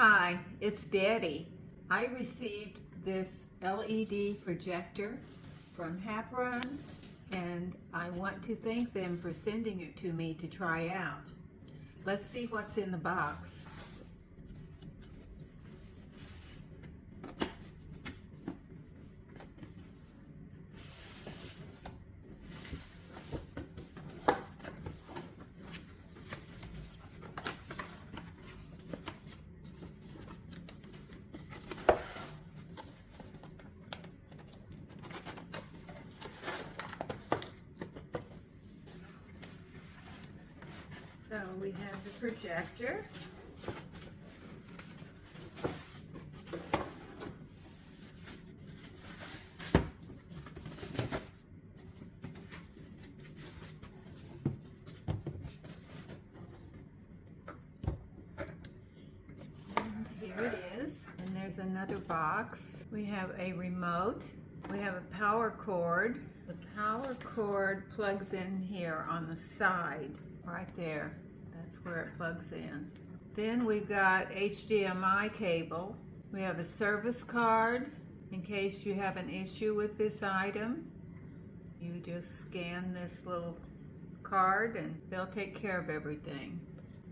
Hi, it's Daddy. I received this LED projector from Happrun, and I want to thank them for sending it to me to try out. Let's see what's in the box. So we have the projector. And here it is. And there's another box. We have a remote. We have a power cord. The power cord plugs in here on the side. Right there, that's where it plugs in. Then we've got HDMI cable. We have a service card in case you have an issue with this item. You just scan this little card and they'll take care of everything.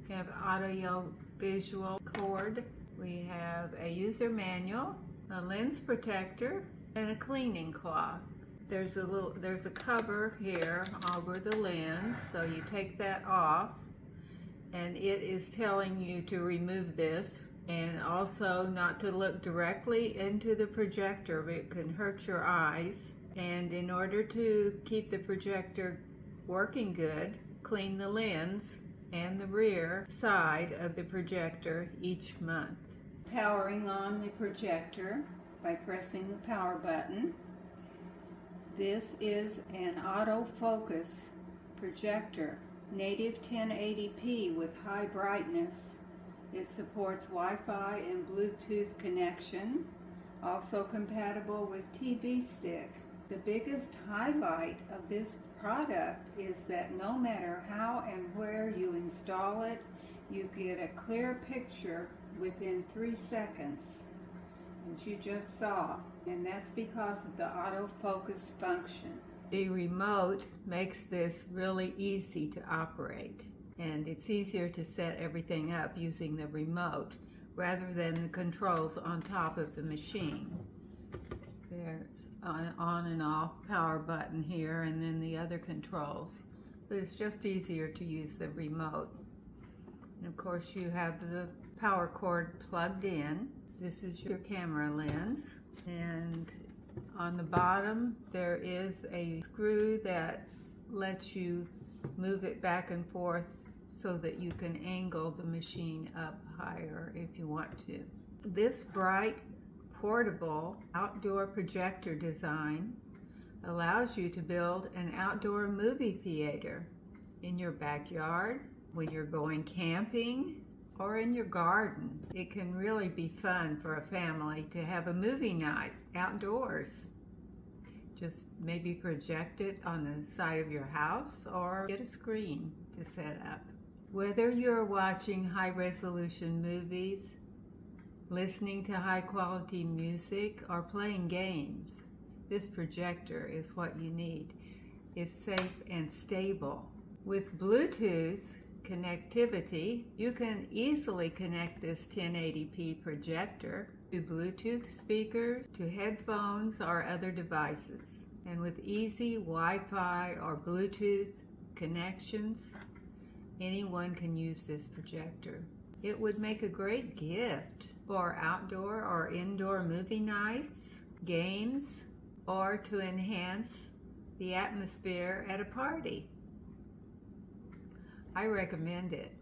We have audio visual cord. We have a user manual, a lens protector, and a cleaning cloth. There's a cover here over the lens, so you take that off, and it is telling you to remove this, and also not to look directly into the projector. It can hurt your eyes. And in order to keep the projector working good, clean the lens and the rear side of the projector each month. Powering on the projector by pressing the power button. This is an AutoFocus projector, native 1080p with high brightness. It supports Wi-Fi and Bluetooth connection, also compatible with TV stick. The biggest highlight of this product is that no matter how and where you install it, you get a clear picture within 3 seconds, as you just saw. And that's because of the autofocus function. The remote makes this really easy to operate, and it's easier to set everything up using the remote rather than the controls on top of the machine. There's an on and off power button here, and then the other controls. But it's just easier to use the remote. And of course you have the power cord plugged in. This is your camera lens. And on the bottom there is a screw that lets you move it back and forth so that you can angle the machine up higher if you want to. This bright, portable outdoor projector design allows you to build an outdoor movie theater in your backyard, when you're going camping, or in your garden. It can really be fun for a family to have a movie night outdoors. Just maybe project it on the side of your house or get a screen to set up. Whether you're watching high-resolution movies, listening to high-quality music, or playing games, this projector is what you need. It's safe and stable. With Bluetooth connectivity, you can easily connect this 1080p projector to Bluetooth speakers, to headphones, or other devices. And with easy Wi-Fi or Bluetooth connections, anyone can use this projector. It would make a great gift for outdoor or indoor movie nights, games, or to enhance the atmosphere at a party. I recommend it.